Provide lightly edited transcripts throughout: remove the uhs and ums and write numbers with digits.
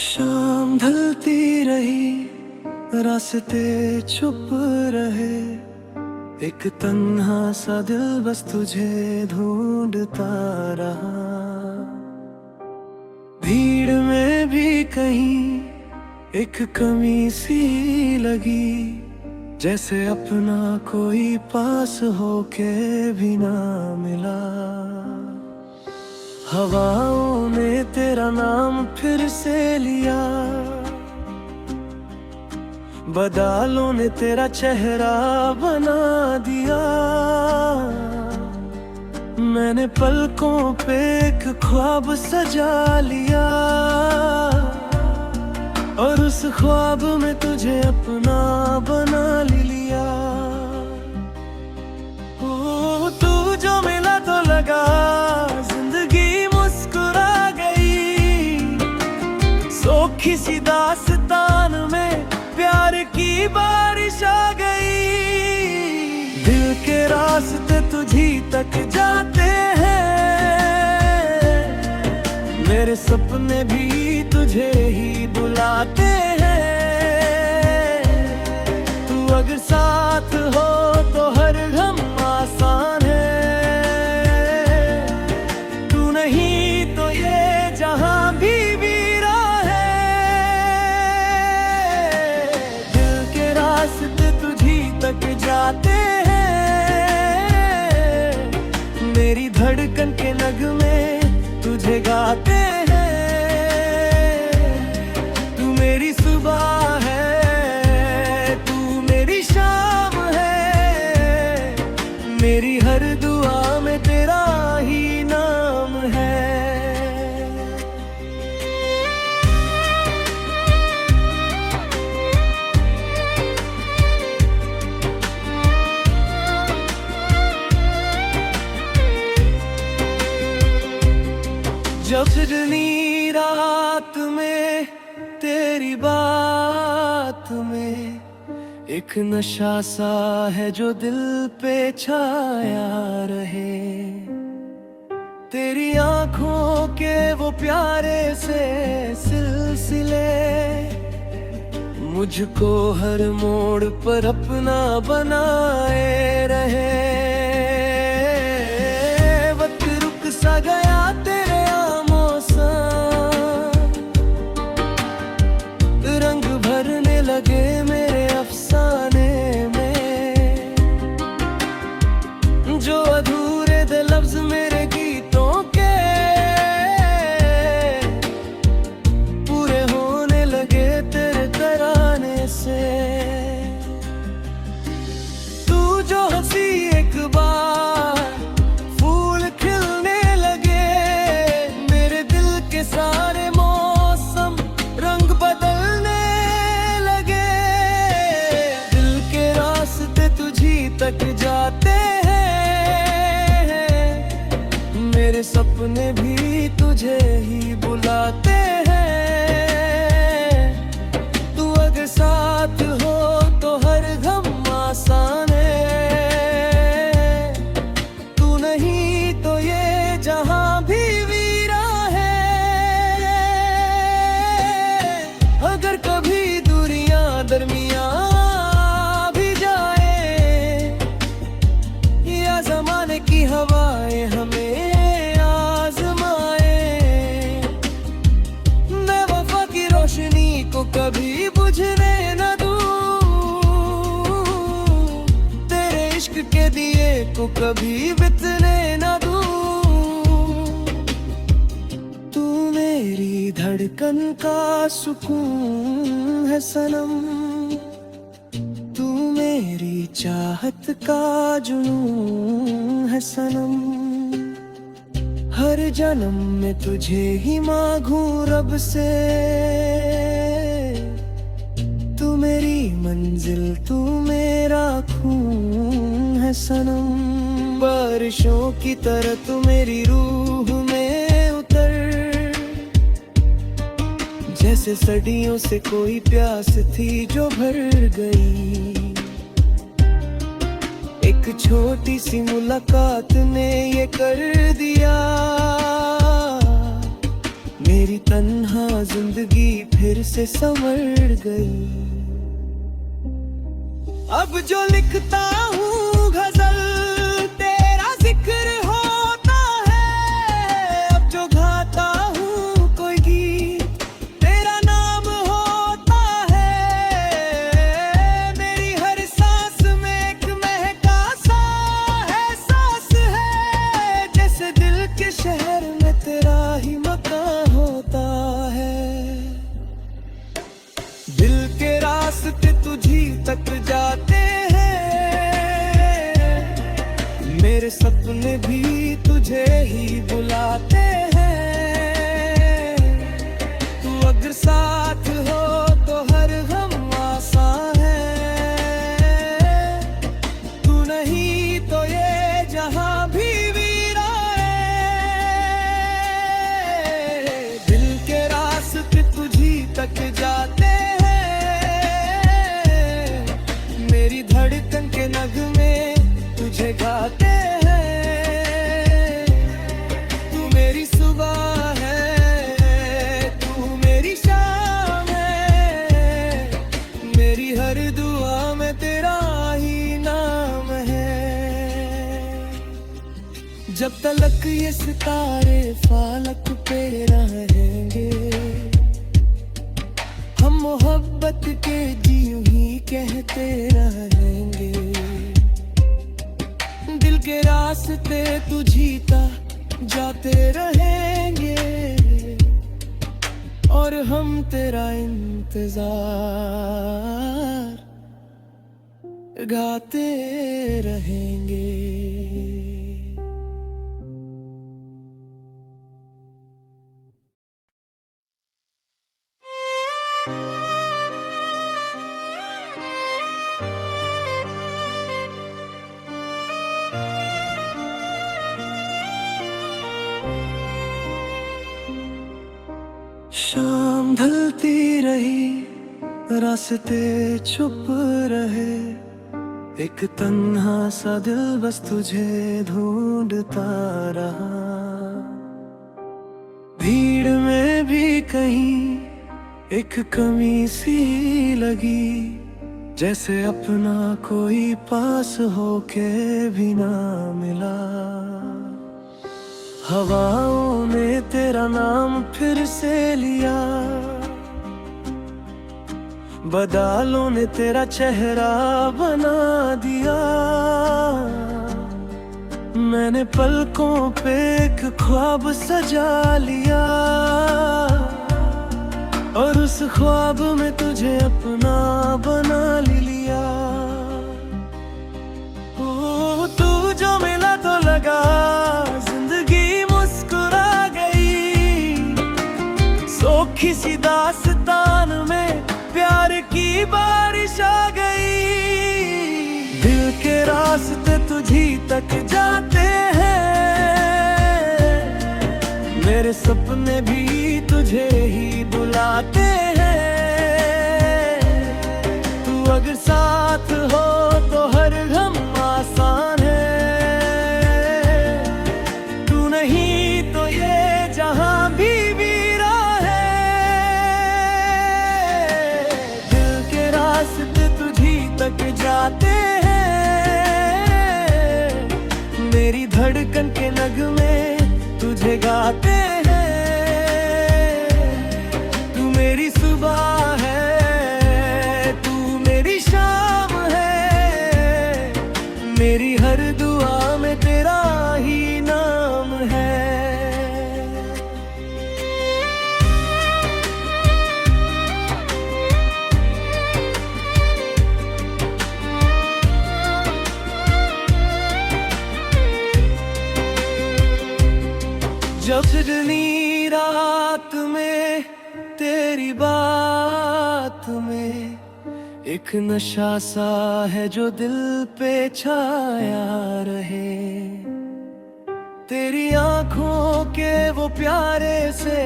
शाम ढलती रही, रास्ते चुप रहे। एक तन्हा सा दिल बस तुझे ढूंढता रहा। भीड़ में भी कहीं एक कमी सी लगी, जैसे अपना कोई पास होके भी ना मिला। हवाओं ने तेरा नाम फिर से लिया, बादलों ने तेरा चेहरा बना दिया। मैंने पलकों पे एक ख्वाब सजा लिया, और उस ख्वाब में तुझे अपना बना लिया। ओ तू जो मिला तो लगा जिंदगी मुस्कुरा गई। सोखी सी दास्तान में प्यार की बारिश आ गई। दिल के रास्ते तुझी तक जाते हैं, मेरे सपने भी तुझे ही बुलाते हैं। तू अगर साथ हो तो हर गम आसान है। तू नहीं तो ये जहां भी वीरा है। दिल के रास्ते तुझी तक जाते हैं, मेरी धड़कन के नगमे तुझे गाते हैं। तू मेरी सुबह है, तू मेरी शाम है। मेरी हर दुआ में तेरा ही नाम है। जब सजनी रात में तेरी बात में एक नशा सा है जो दिल पे छाया रहे। तेरी आंखों के वो प्यारे से सिलसिले मुझको हर मोड़ पर अपना बनाए रहे। वक्त रुक सा गया तेरे रंग भरने लगे मेरे अफसाने में। जो अधूरे थे लफ्ज मेरे गीतों के पूरे होने लगे तेरे तराने से। तू जो हंसी एक बार फूल खिलने लगे, मेरे दिल के सारे मौसम रंग बदलने लगे। दिल के रास्ते तुझी तक जाते हैं, मेरे सपने भी तुझे ही बुलाते हैं। तू अगर साथ हो तो हर गम आसान है। तू नहीं तो ये जहां भी वीरा है। अगर कभी दूरियां दरमियां भी जाए, या ज़माने की हवाएं हमें आज़माए, मैं वफा की रोशनी को कभी बुझने न दूं। तेरे इश्क के दिए को कभी बितने न दूं। तू मेरी धड़कन का सुकून है सनम, तू मेरी चाहत का जुनून है सनम। हर जन्म में तुझे ही मांगूं रब से। तू मेरी मंजिल, तू मेरा खून है सनम। बारिशों की तरह तू मेरी रूह में उतर, जैसे सदियों से कोई प्यास थी जो भर गई। एक छोटी सी मुलाकात ने ये कर दिया। मेरी तन्हा जिंदगी फिर से संवर गई। अब जो लिखता हूँ गजल तेरा जिक्र होता है, अब जो गाता हूँ कोई गीत तेरा नाम होता है। मेरी हर सांस में एक महका सा एहसास है, जैसे दिल के शहर में तेरा ही मकान होता है। दिल के रास्ते तुझी तक जाते हैं, मेरे सपने भी तुझे ही बुलाते हैं। तू अगर साथ हो तो हर गम आसान है, तू नहीं तो ये जहां भी वीरान है। दिल के रास्ते तुझी तक जाते हैं, मेरी धड़कन के नगमे तुझे गाते हैं। तू मेरी सुबह है, तू मेरी शाम है, मेरी हर दुआ में तेरा ही नाम है। जब तलक ये सितारे फालक पे रहेंगे, हम मोहब्बत के यूं ही कहते रहेंगे। दिल के रास्ते तुझी तक जाते रहेंगे, और हम तेरा इंतजार गाते रहेंगे। शाम ढलती रही, रास्ते चुप रहे, एक तन्हा सा दिल बस तुझे ढूंढता रहा। भीड़ में भी कहीं एक कमी सी लगी, जैसे अपना कोई पास होके भी ना मिला। हवाओं ने तेरा नाम फिर से लिया, बादलों ने तेरा चेहरा बना दिया। मैंने पलकों पे एक ख्वाब सजा लिया, और उस ख्वाब में तुझे अपना बना लिया। ओ तू जो मिला तो लगा जिंदगी मुस्कुरा गई, सोखी सी दास्तान में प्यार की बारिश आ गई। दिल के रास्ते तुझी तक जाते हैं, मेरे सपने भी तुझे ही बुलाते हैं। तू अगर साथ हो तो हर गम आसान है, तू नहीं तो ये जहां भी वीरा है। दिल के रास्ते तुझी तक जाते हैं, मेरी धड़कन के नगमे तुझे गाते हैं। तू मेरी सुबह है, तू मेरी शाम है, मेरी हर दुआ में तेरा ही नाम है। जब सजनी रात में तेरी बात में एक नशा सा है जो दिल पे छाया रहे। तेरी आंखों के वो प्यारे से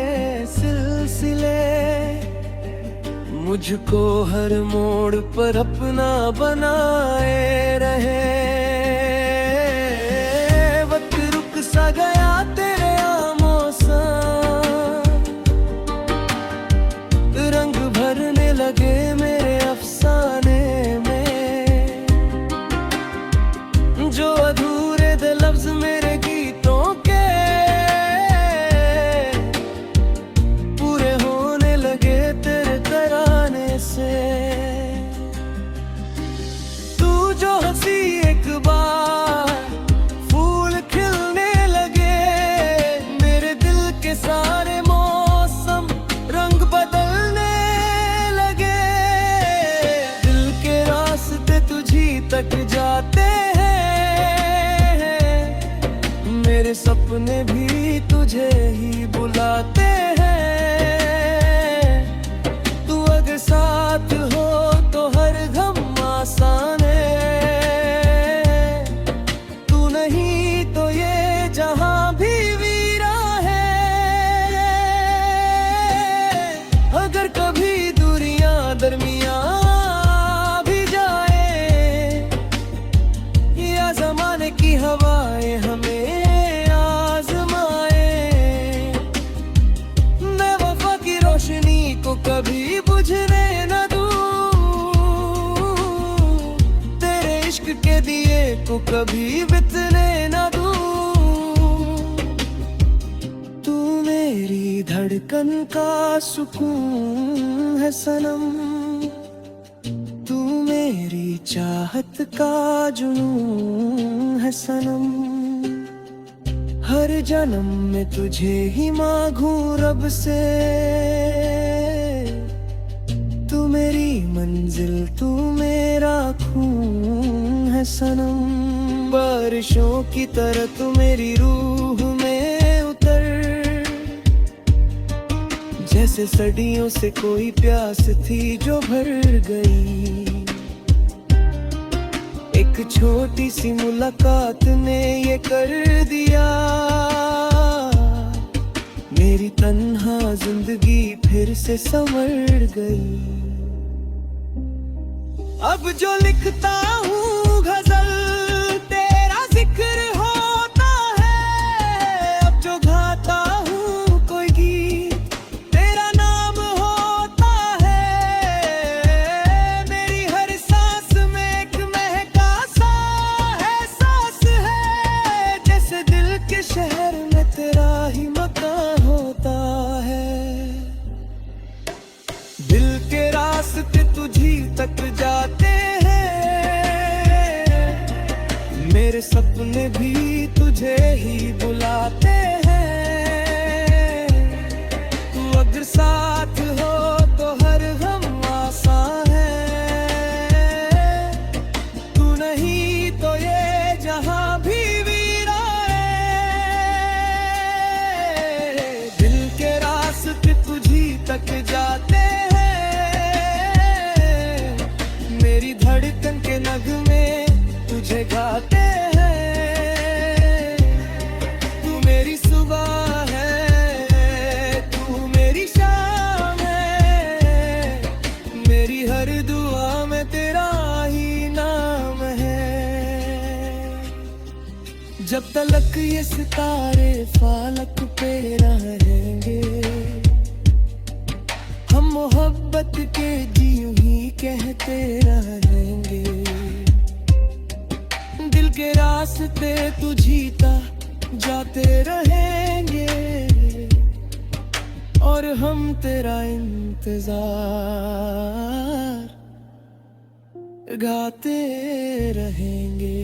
सिलसिले मुझको हर मोड़ पर अपना बनाए रहे। वक्त रुक सा गया तेरे लगे मेरे अफसाने में, जो अधूरे थे लफ्ज मेरे गीतों के पूरे होने लगे तेरे तराने से। तू जो हंसी एक बार फूल खिलने लगे, मेरे दिल के सारे मौसम रंग बदलने लगे। दिल के रास्ते तुझी तक जाते हैं, मेरे सपने भी तुझे ही बुलाते हैं। तू अगर साथ हो तो हर गम आसान है, तू नहीं तो ये जहां भी वीरा है। अगर कभी दूरियां दरमियां भी जाए, या जमाने की हवाएं हमें आजमाए, मैं वफा की रोशनी को कभी बुझने न दूं, तेरे इश्क के दिए को कभी बितने न दूं। तू मेरी धड़कन का सुकून है सनम, तू मेरी चाहत का जुनून है सनम। हर जन्म में तुझे ही मांगूं रब से, तू मेरी मंजिल तू मेरा खून है सनम। बारिशों की तरह तू मेरी रूह में उतर, जैसे सदियों से कोई प्यास थी जो भर गई। एक छोटी सी मुलाकात ने ये कर दिया, मेरी तन्हा जिंदगी फिर से संवर गई। अब जो लिखता हूँ गजल तेरा जिक्र होता है, अब जो गाता हूँ कोई गीत तेरा नाम होता है। मेरी हर सांस में एक महका सा एहसास है, जैसे दिल के शहर में तेरा ही मकान होता है। दिल के रास्ते तुझी तक जाते हैं, मेरे सपने भी तुझे ही बुलाते हैं। तू अगर साथ हो तो हर गम आसान है, तू नहीं तो ये जहां भी वीरा है। दिल के रास्ते तुझी तक जाते हैं, मेरी धड़कन के नगमे तुझे गाते हैं। तू मेरी सुबह है, तू मेरी शाम है, मेरी हर दुआ में तेरा ही नाम है। जब तलक ये सितारे फालक पे रहेंगे, हम मोहब्बत के जी यूं ही कहते रहेंगे। दिल के रास्ते तुझी तक जाते रहेंगे, और हम तेरा इंतजार गाते रहेंगे।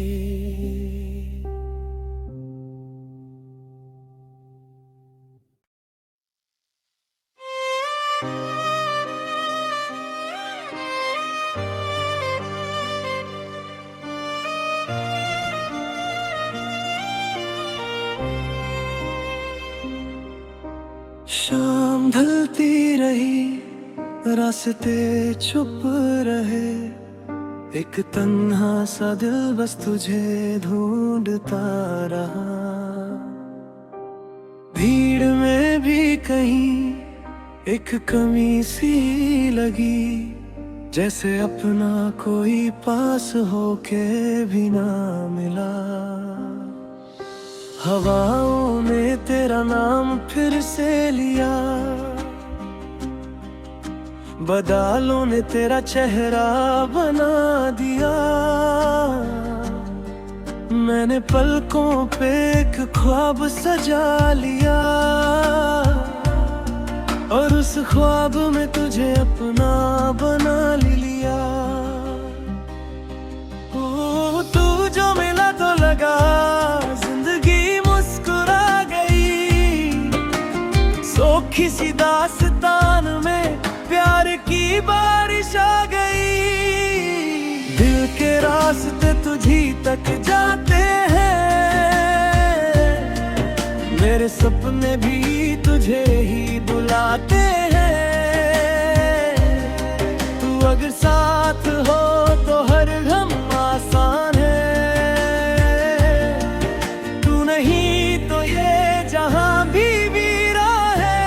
शाम ढलती रही, रास्ते चुप रहे, एक तन्हा सा दिल बस तुझे ढूंढता रहा। भीड़ में भी कहीं एक कमी सी लगी, जैसे अपना कोई पास होके भी ना मिला। हवाओं ने तेरा नाम फिर से लिया, बादलों ने तेरा चेहरा बना दिया। मैंने पलकों पे एक ख्वाब सजा लिया और उस ख्वाब में तुझे अपना बना लिया। ओ तू जो मिला तो लगा जिंदगी मुस्कुरा गई। सोखी सी दास्तान में प्यार की बारिश आ गई। दिल के रास्ते तुझी तक जाते हैं, मेरे सपने भी तुझे ही बुलाते हैं। तू अगर साथ हो तो हर गम आसान है। तू नहीं तो ये जहां भी वीरा है।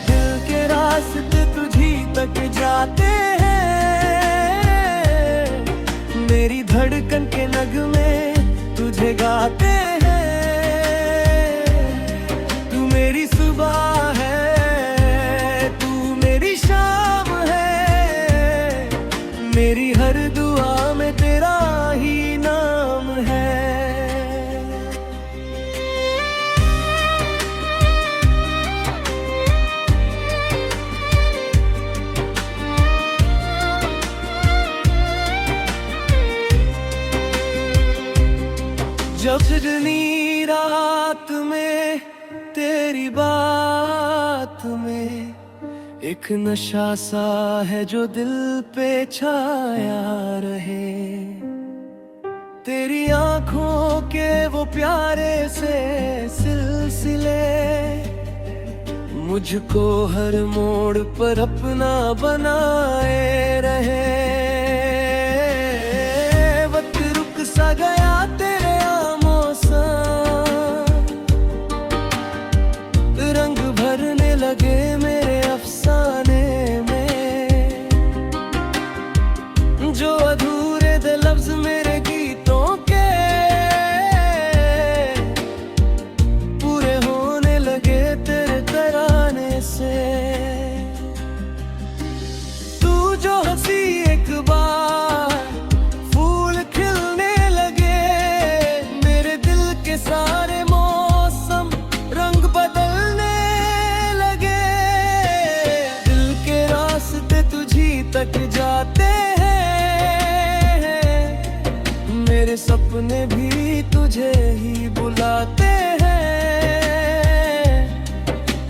दिल के रास्ते तुझी तक जाते हैं, मेरी धड़कन के नगमे तुझे गाते हैं। तू मेरी सुबह है, तू मेरी शाम है, मेरी हर दुआ में तेरा ही नाम है। जब सजनी रात में तेरी बात में एक नशा सा है जो दिल पे छाया रहे। तेरी आंखों के वो प्यारे से सिलसिले मुझको हर मोड़ पर अपना बनाए रहे। वक्त रुक सा गया तेरे आमों सा, रंग भरने लगे मेरे अफसाने में। जो अधूरे थे लफ्ज मेरे गीतों के पूरे होने लगे तेरे तराने से। तू जो हंसी एक बार फूल खिलने लगे, मेरे दिल के सारे मौसम रंग बदलने लगे। दिल के रास्ते तुझी तक जाते हैं, मेरे सपने भी तुझे ही बुलाते हैं।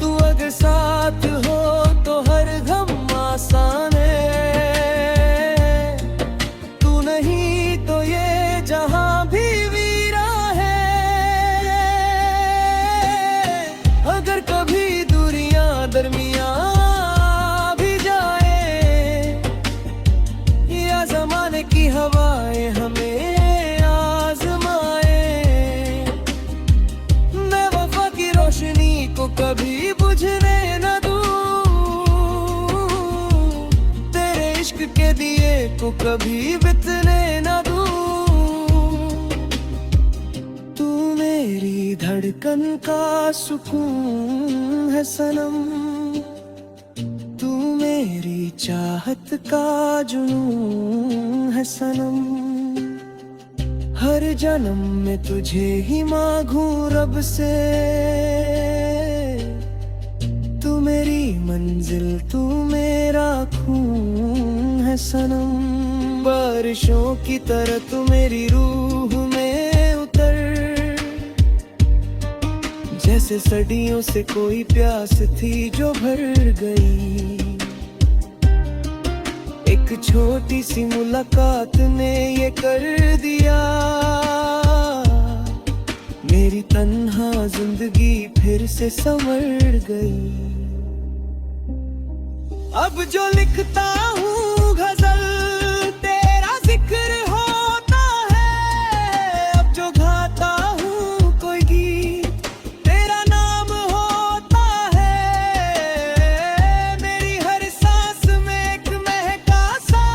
तू अगर साथ हो तो हर गम आसान है। तू नहीं तो ये जहां भी वीरा है। अगर कभी दूरियां दरमियां भी जाए या जमाने की हवाएं हमें आजमाए, मैं वफा की रोशनी को कभी बुझने न दूं। तेरे इश्क के दिए को कभी बितने न दूं। तू मेरी धड़कन का सुकून है सनम, तू मेरी चाहत का जुनून है सनम। हर जन्म में तुझे ही मांगू रब से। तू मेरी मंजिल, तू मेरा खून है सनम। बारिशों की तरह तू मेरी रूह में उतर, जैसे सदियों से कोई प्यास थी जो भर गई। एक छोटी सी मुलाकात ने ये कर दिया, मेरी तन्हा जिंदगी फिर से संवर गई। अब जो लिखता हूँ गजल तेरा जिक्र होता है। अब जो गाता हूँ कोई गीत तेरा नाम होता है। मेरी हर सांस में एक महका सा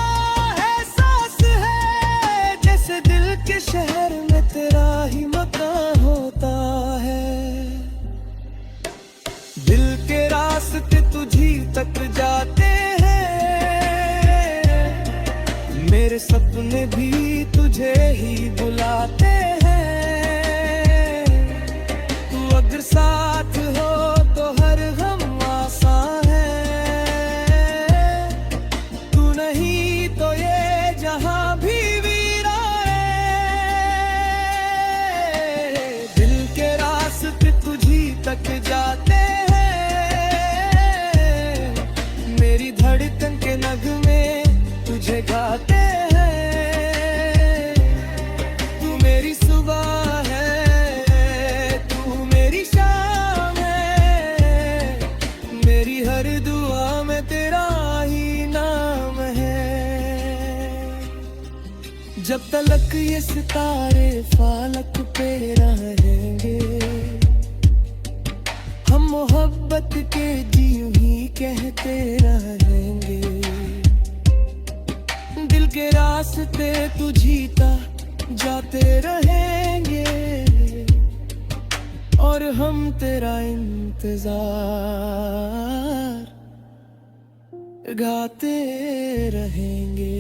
एहसास है, जैसे दिल के शहर में तेरा ही मकान होता है। दिल के रास्ते तुझी तक जाते हैं। मेरे सपने भी तुझे ही बुलाते हैं। तू अगर साथ हो तो हर गम आसान है। तू नहीं तो ये जहां भी वीरान है। दिल के रास्ते तुझी तक जाते हैं। मेरी धड़कन के नगमे तुझे गाते हैं। तू मेरी सुबह है, तू मेरी शाम है। मेरी हर दुआ में तेरा ही नाम है। जब तलक ये सितारे फालक पे रहेंगे, हम मोहब्बत के जी यूं ही कहते रहेंगे। दिल के रास्ते तुझीता जाते रहेंगे और हम तेरा इंतजार गाते रहेंगे।